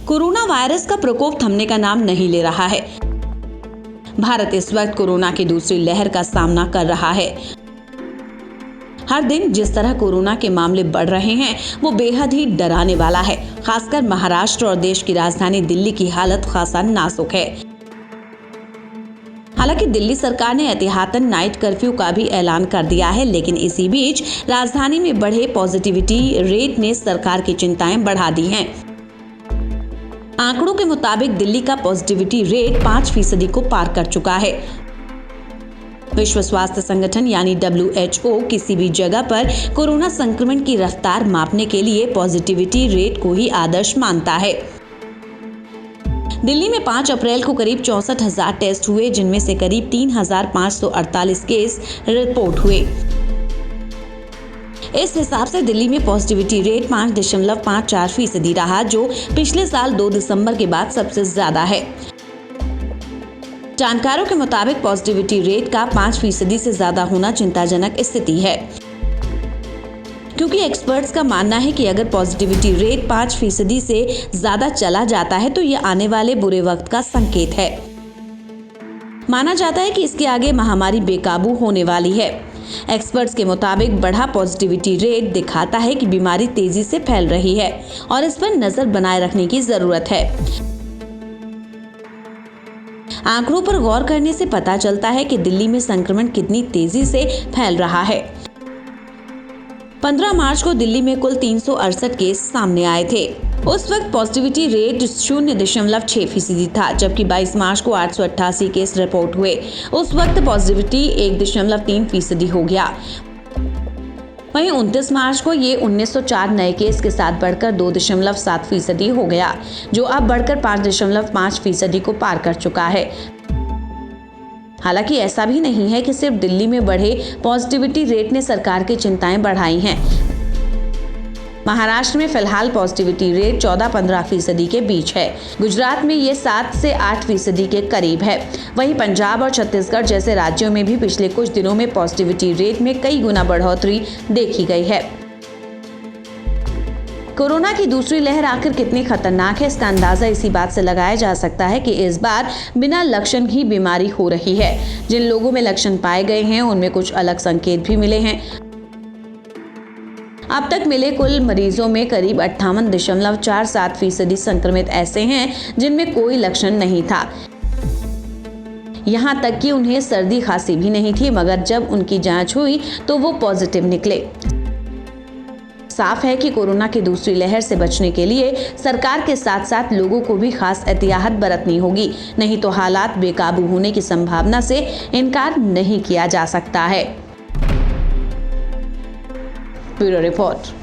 Corona virus का प्रकोप थमने का नाम नहीं ले रहा है। भारत इस वक्त कोरोना की दूसरी लहर का सामना कर रहा है। हर दिन जिस तरह कोरोना के मामले बढ़ रहे हैं वो बेहद ही डराने वाला है। खासकर महाराष्ट्र और देश की राजधानी दिल्ली की हालत खासा नाजुक है। हालांकि दिल्ली सरकार ने एहतियातन नाइट कर्फ्यू का भी ऐलान कर दिया है, लेकिन इसी बीच राजधानी में बढ़े पॉजिटिविटी रेट ने सरकार की चिंताएं बढ़ा दी हैं। आंकड़ों के मुताबिक दिल्ली का पॉजिटिविटी रेट 5% को पार कर चुका है। विश्व स्वास्थ्य संगठन यानी WHO किसी भी जगह पर कोरोना संक्रमण की रफ्तार मापने के लिए पॉजिटिविटी रेट को ही आदर्श मानता है। दिल्ली में 5 अप्रैल को करीब 64,000 टेस्ट हुए, जिनमें से करीब 3,548 केस रिपोर्ट हुए। इस हिसाब से दिल्ली में पॉजिटिविटी रेट 5.54% रहा, जो पिछले साल 2 दिसंबर के बाद सबसे ज्यादा है। जानकारों के मुताबिक पॉजिटिविटी रेट का 5% से ज्यादा होना चिंताजनक स्थिति है, क्योंकि एक्सपर्ट्स का मानना है कि अगर पॉजिटिविटी रेट 5% से ज्यादा चला जाता है तो यह आने वाले बुरे वक्त का संकेत है। माना जाता है कि इसके आगे महामारी बेकाबू होने वाली है। एक्सपर्ट्स के मुताबिक बढ़ा पॉजिटिविटी रेट दिखाता है कि बीमारी तेजी से फैल रही है और इस पर नजर बनाए रखने की जरूरत है। आंकड़ों पर गौर करने से पता चलता है कि दिल्ली में संक्रमण कितनी तेजी से फैल रहा है। 15 मार्च को दिल्ली में कुल 368 केस सामने आए थे। उस वक्त पॉजिटिविटी रेट 0.6% था, जबकि 22 मार्च को 888 केस रिपोर्ट हुए। उस वक्त पॉजिटिविटी 1.3% हो गया। वहीं 29 मार्च को ये 1904 नए केस के साथ बढ़कर 2.7% हो गया, जो अब बढ़कर 5.5% को पार कर चुका है। हालांकि ऐसा भी नहीं है कि सिर्फ दिल्ली में बढ़े पॉजिटिविटी रेट ने सरकार की चिंताएं बढ़ाई हैं। महाराष्ट्र में फिलहाल पॉजिटिविटी रेट 14-15% के बीच है। गुजरात में ये 7 से 8% के करीब है। वहीं पंजाब और छत्तीसगढ़ जैसे राज्यों में भी पिछले कुछ दिनों में पॉजिटिविटी रेट में कई गुना बढ़ोतरी देखी गई है। कोरोना की दूसरी लहर आखिर कितनी खतरनाक है, इसका अंदाजा इसी बात से लगाया जा सकता है कि इस बार बिना लक्षण ही बीमारी हो रही है। जिन लोगों में लक्षण पाए गए हैं उनमें कुछ अलग संकेत भी मिले हैं। अब तक मिले कुल मरीजों में करीब 58.47% संक्रमित ऐसे हैं जिनमें कोई लक्षण नहीं था। यहाँ तक कि उन्हें सर्दी खांसी भी नहीं थी, मगर जब उनकी जांच हुई तो वो पॉजिटिव निकले। साफ है कि कोरोना की दूसरी लहर से बचने के लिए सरकार के साथ साथ लोगों को भी खास एहतियात बरतनी होगी, नहीं तो हालात बेकाबू होने की संभावना से इनकार नहीं किया जा सकता है। Bureau report.